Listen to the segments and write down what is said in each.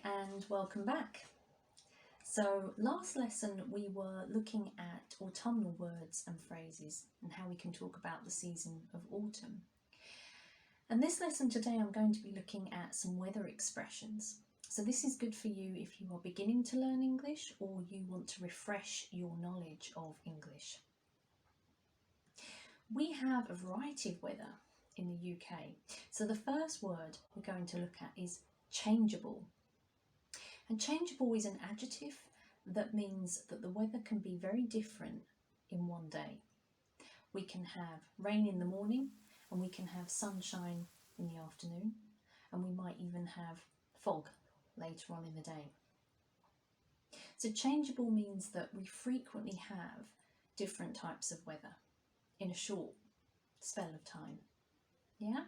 and welcome back. So last lesson we were looking at autumnal words and phrases and how we can talk about the season of autumn. And this lesson today I'm going to be looking at some weather expressions. So this is good for you if you are beginning to learn English or you want to refresh your knowledge of English. We have a variety of weather in the UK. So the first word we're going to look at is changeable. And changeable is an adjective that means that the weather can be very different in one day. We can have rain in the morning and we can have sunshine in the afternoon, and we might even have fog later on in the day. So changeable means that we frequently have different types of weather in a short spell of time. Yeah?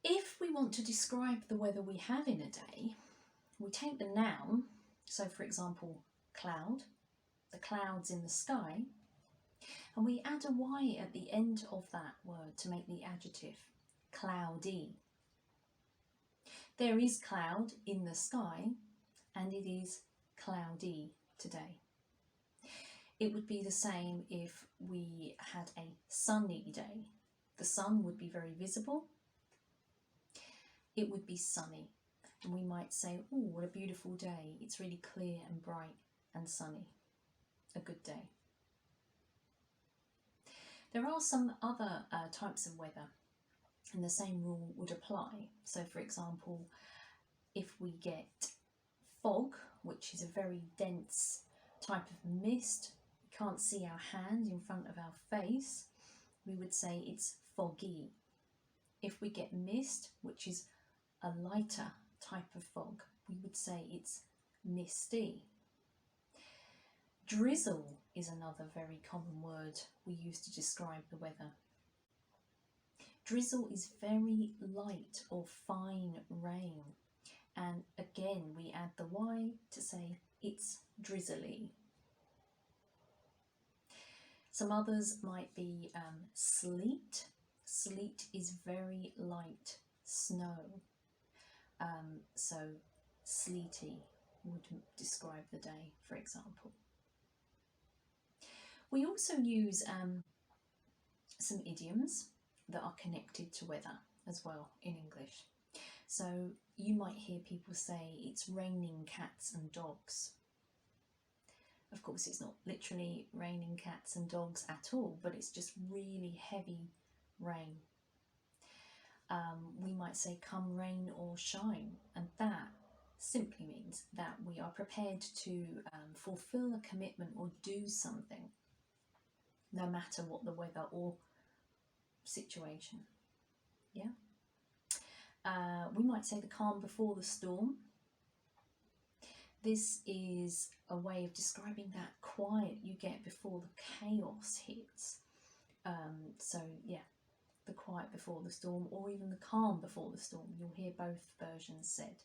If we want to describe the weather we have in a day, we take the noun, so for example, cloud, the clouds in the sky, and we add a Y at the end of that word to make the adjective cloudy. There is cloud in the sky and it is cloudy today. It would be the same if we had a sunny day. The sun would be very visible. It would be sunny, and we might say, oh, what a beautiful day. It's really clear and bright and sunny. A good day. There are some other types of weather, and the same rule would apply. So for example, if we get fog, which is a very dense type of mist, we can't see our hand in front of our face, we would say it's foggy. If we get mist, which is a lighter type of fog, we would say it's misty. Drizzle is another very common word we use to describe the weather. Drizzle is very light or fine rain, and again we add the Y to say it's drizzly. Some others might be sleet. Sleet is very light snow. So sleety would describe the day, for example. We also use some idioms that are connected to weather as well in English. So you might hear people say it's raining cats and dogs. Of course it's not literally raining cats and dogs at all, but it's just really heavy rain. We might say come rain or shine, and that simply means that we are prepared to fulfill a commitment or do something no matter what the weather or situation. Yeah. We might say the calm before the storm. This is a way of describing that quiet you get before the chaos hits. So yeah, the quiet before the storm, or even the calm before the storm. You'll hear both versions said.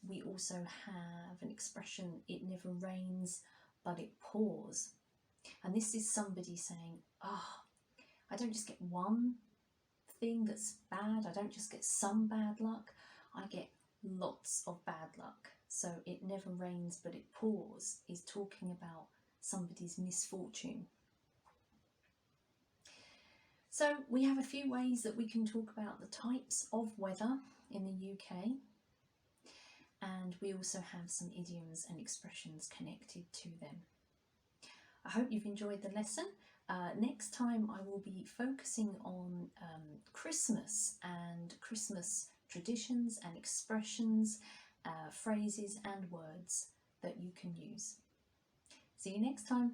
We also have an expression, it never rains but it pours. And this is somebody saying, I don't just get one thing that's bad, I don't just get some bad luck, I get lots of bad luck. So it never rains but it pours is talking about somebody's misfortune. So we have a few ways that we can talk about the types of weather in the UK, and we also have some idioms and expressions connected to them. I hope you've enjoyed the lesson. Next time I will be focusing on Christmas and Christmas traditions and expressions, phrases and words that you can use. See you next time.